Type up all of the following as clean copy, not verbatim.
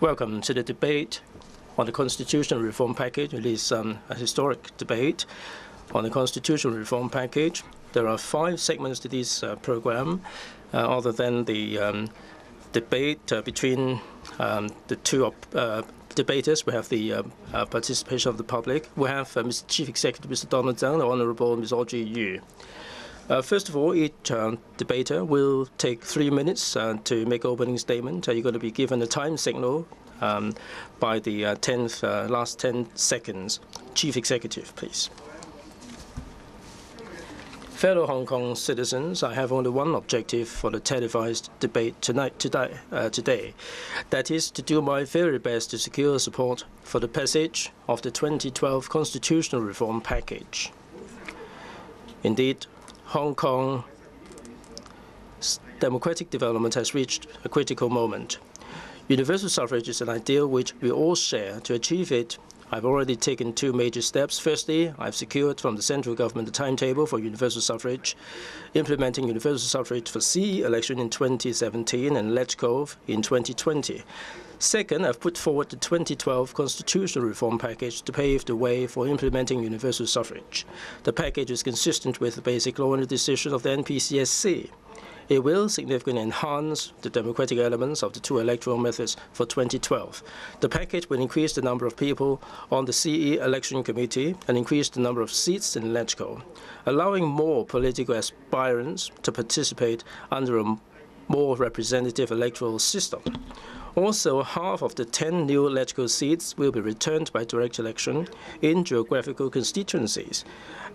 Welcome to the debate on the constitutional reform package. It is a historic debate on the constitutional reform package. There are 5 segments to this program, other than the debate between the two debaters. We have the participation of the public. We have Mr. Chief Executive, Mr. Donald Tsang, the Honourable Ms. Audrey Yu. First of all, each debater will take 3 minutes to make opening statement. You're going to be given a time signal by the last 10 seconds. Chief Executive, please. Fellow Hong Kong citizens, I have only one objective for the televised debate today. That is to do my very best to secure support for the passage of the 2012 constitutional reform package. Indeed, Hong Kong's democratic development has reached a critical moment. Universal suffrage is an ideal which we all share. To achieve it, I've already taken 2 major steps. Firstly, I've secured from the central government a timetable for universal suffrage, implementing universal suffrage for CE election in 2017 and LegCo in 2020. Second, I've put forward the 2012 constitutional reform package to pave the way for implementing universal suffrage. The package is consistent with the basic law and the decision of the NPCSC. It will significantly enhance the democratic elements of the 2 electoral methods for 2012. The package will increase the number of people on the CE election committee and increase the number of seats in LegCo, allowing more political aspirants to participate under a more representative electoral system. Also, half of the 10 new LegCo seats will be returned by direct election in geographical constituencies,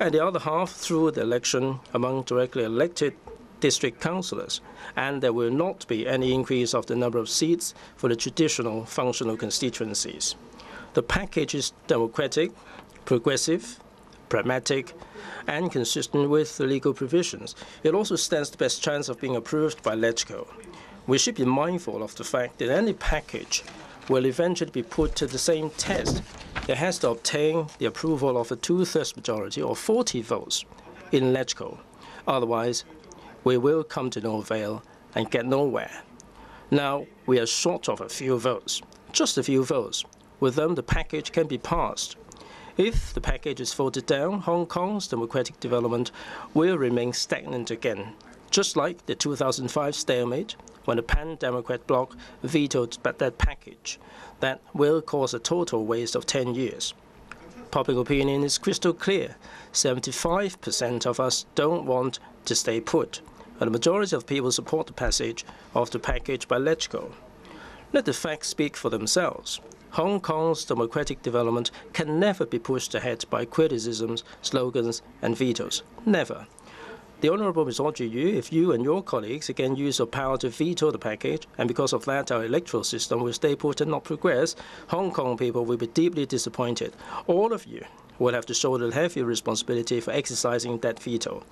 and the other half through the election among directly elected district councillors, and there will not be any increase of the number of seats for the traditional functional constituencies. The package is democratic, progressive, pragmatic, and consistent with the legal provisions. It also stands the best chance of being approved by LegCo. We should be mindful of the fact that any package will eventually be put to the same test. It has to obtain the approval of a 2/3 majority or 40 votes in LegCo. Otherwise, we will come to no avail and get nowhere. Now, we are short of a few votes, just a few votes. With them, the package can be passed. If the package is voted down, Hong Kong's democratic development will remain stagnant again, just like the 2005 stalemate when the pan-democrat bloc vetoed that package. That will cause a total waste of 10 years. Public opinion is crystal clear. 75% of us don't want to stay put, and the majority of people support the passage of the package by LegCo. Let the facts speak for themselves. Hong Kong's democratic development can never be pushed ahead by criticisms, slogans, and vetoes. Never. The Honourable Ms. Audrey Yu, if you and your colleagues again use your power to veto the package, and because of that our electoral system will stay put and not progress, Hong Kong people will be deeply disappointed. All of you will have to shoulder the heavy responsibility for exercising that veto.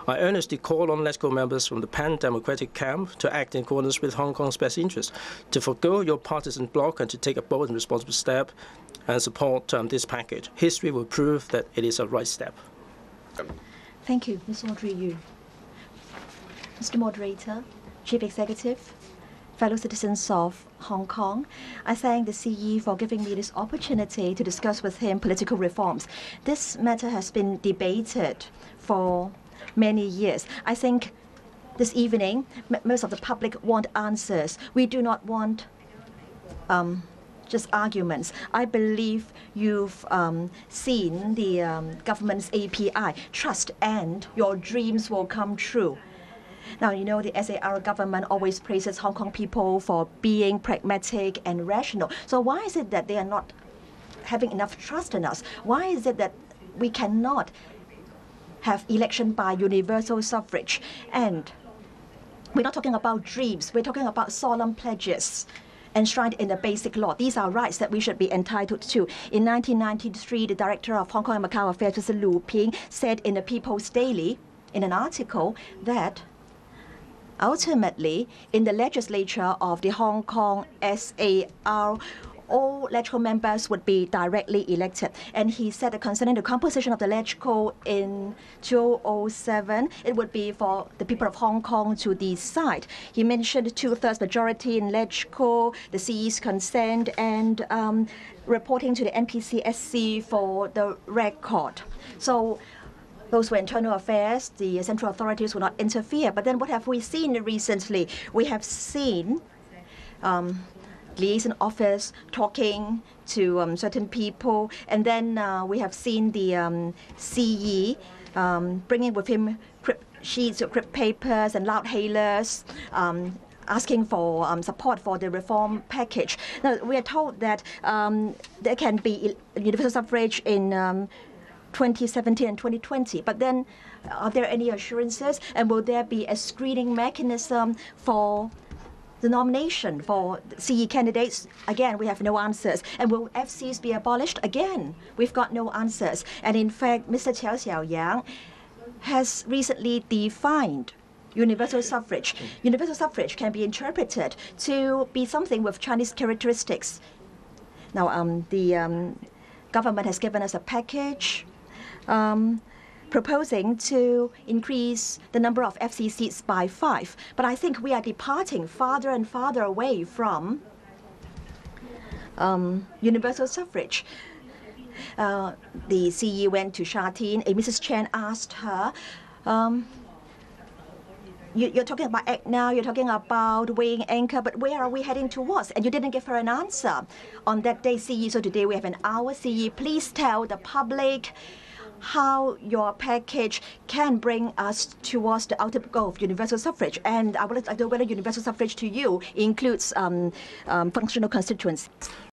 I earnestly call on LegCo members from the pan-democratic camp to act in accordance with Hong Kong's best interest, to forgo your partisan bloc and to take a bold and responsible step and support this package. History will prove that it is a right step. Thank you, Ms. Audrey Yu. Mr. Moderator, Chief Executive, fellow citizens of Hong Kong, I thank the CE for giving me this opportunity to discuss with him political reforms. This matter has been debated for many years. I think this evening, most of the public want answers. We do not want just arguments. I believe you've seen the government's API, trust, and your dreams will come true. Now, you know, the SAR government always praises Hong Kong people for being pragmatic and rational. So why is it that they are not having enough trust in us? Why is it that we cannot have election by universal suffrage? And we're not talking about dreams. We're talking about solemn pledges enshrined in the Basic Law. These are rights that we should be entitled to. In 1993, the director of Hong Kong and Macau Affairs, Mr. Lu Ping, said in the People's Daily, in an article, that ultimately, in the legislature of the Hong Kong SAR all LegCo members would be directly elected. And he said that concerning the composition of the LegCo in 2007, it would be for the people of Hong Kong to decide. He mentioned 2/3 majority in LegCo, the CE's consent, and reporting to the NPCSC for the record. So those were internal affairs. The central authorities will not interfere. But then what have we seen recently? We have seen liaison office talking to certain people. And then we have seen the CE bringing with him sheets of crypt papers and loud hailers, asking for support for the reform package. Now, we are told that there can be universal suffrage in 2017 and 2020. But then, are there any assurances? And will there be a screening mechanism for the nomination for CE candidates? Again, we have no answers. And will FCs be abolished? Again, we've got no answers. And in fact, Mr. Chiao Xiaoyang has recently defined universal suffrage. Universal suffrage can be interpreted to be something with Chinese characteristics. Now, the government has given us a package proposing to increase the number of FC seats by 5. But I think we are departing farther and farther away from universal suffrage. The CE went to Sha Tin, and Mrs. Chen asked her, you're talking about act now, you're talking about weighing anchor, but where are we heading towards? And you didn't give her an answer on that day, CE. So today we have an hour, CE. Please tell the public how your package can bring us towards the ultimate goal of universal suffrage. And I would like to know whether universal suffrage to you includes functional constituents.